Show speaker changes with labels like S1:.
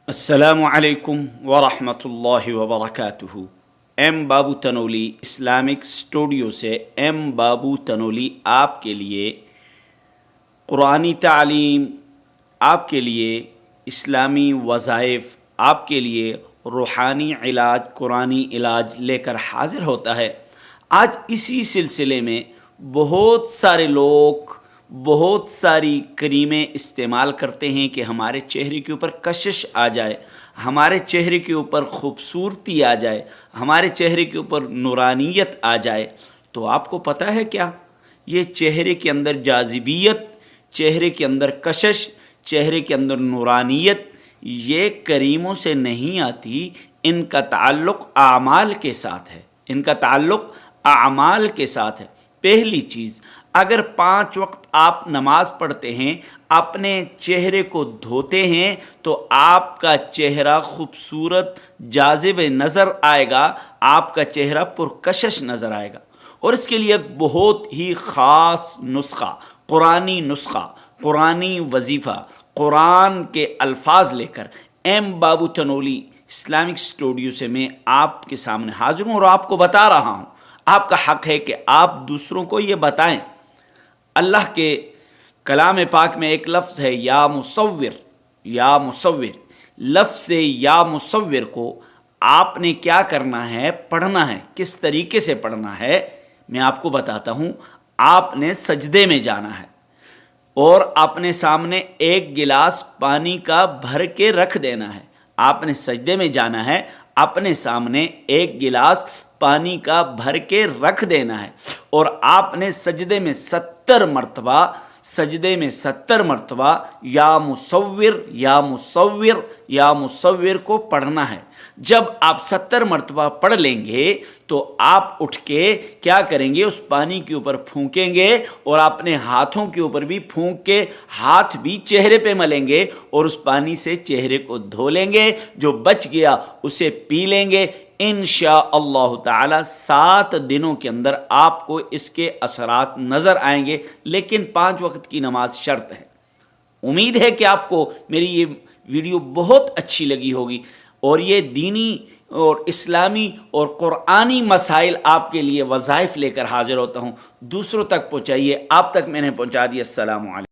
S1: السلام علیکم ورحمۃ اللہ وبرکاتہ۔ ایم بابو تنولی اسلامک اسٹوڈیو سے ایم بابو تنولی آپ کے لیے قرآنی تعلیم، آپ کے لیے اسلامی وظائف، آپ کے لیے روحانی علاج، قرآنی علاج لے کر حاضر ہوتا ہے۔ آج اسی سلسلے میں بہت سارے لوگ بہت ساری کریمیں استعمال کرتے ہیں کہ ہمارے چہرے کے اوپر کشش آ جائے، ہمارے چہرے کے اوپر خوبصورتی آ جائے، ہمارے چہرے کے اوپر نورانیت آ جائے۔ تو آپ کو پتہ ہے کیا؟ یہ چہرے کے اندر جاذبیت، چہرے کے اندر کشش، چہرے کے اندر نورانیت یہ کریموں سے نہیں آتی، ان کا تعلق اعمال کے ساتھ ہے، ان کا تعلق اعمال کے ساتھ ہے۔ پہلی چیز، اگر 5 وقت آپ نماز پڑھتے ہیں، اپنے چہرے کو دھوتے ہیں تو آپ کا چہرہ خوبصورت جاذب نظر آئے گا، آپ کا چہرہ پرکشش نظر آئے گا۔ اور اس کے لیے ایک بہت ہی خاص نسخہ، قرآنی وظیفہ، قرآن کے الفاظ لے کر ایم بابو تنولی اسلامک اسٹوڈیو سے میں آپ کے سامنے حاضر ہوں اور آپ کو بتا رہا ہوں۔ آپ کا حق ہے کہ آپ دوسروں کو یہ بتائیں۔ اللہ کے کلام پاک میں ایک لفظ ہے یا مصور، یا مصور۔ لفظ سے یا مصور کو آپ نے کیا کرنا ہے؟ پڑھنا ہے۔ کس طریقے سے پڑھنا ہے میں آپ کو بتاتا ہوں۔ آپ نے سجدے میں جانا ہے اور اپنے سامنے ایک گلاس پانی کا بھر کے رکھ دینا ہے۔ آپ نے سجدے میں جانا ہے، اپنے سامنے ایک گلاس پانی کا بھر کے رکھ دینا ہے اور آپ نے سجدے میں 70 مرتبہ یا مصور یا مصور یا مصور کو پڑھنا ہے۔ جب آپ 70 مرتبہ پڑھ لیں گے تو آپ اٹھ کے کیا کریں گے؟ اس پانی کے اوپر پھونکیں گے اور اپنے ہاتھوں کے اوپر بھی پھونک کے ہاتھ بھی چہرے پہ ملیں گے اور اس پانی سے چہرے کو دھو لیں گے، جو بچ گیا اسے پی لیں گے۔ انشاءاللہ تعالی 7 دنوں کے اندر آپ کو اس کے اثرات نظر آئیں گے، لیکن 5 وقت کی نماز شرط ہے۔ امید ہے کہ آپ کو میری یہ ویڈیو بہت اچھی لگی ہوگی اور یہ دینی اور اسلامی اور قرآنی مسائل آپ کے لیے وظائف لے کر حاضر ہوتا ہوں۔ دوسروں تک پہنچائیے، آپ تک میں نے پہنچا دیا۔ السلام علیکم۔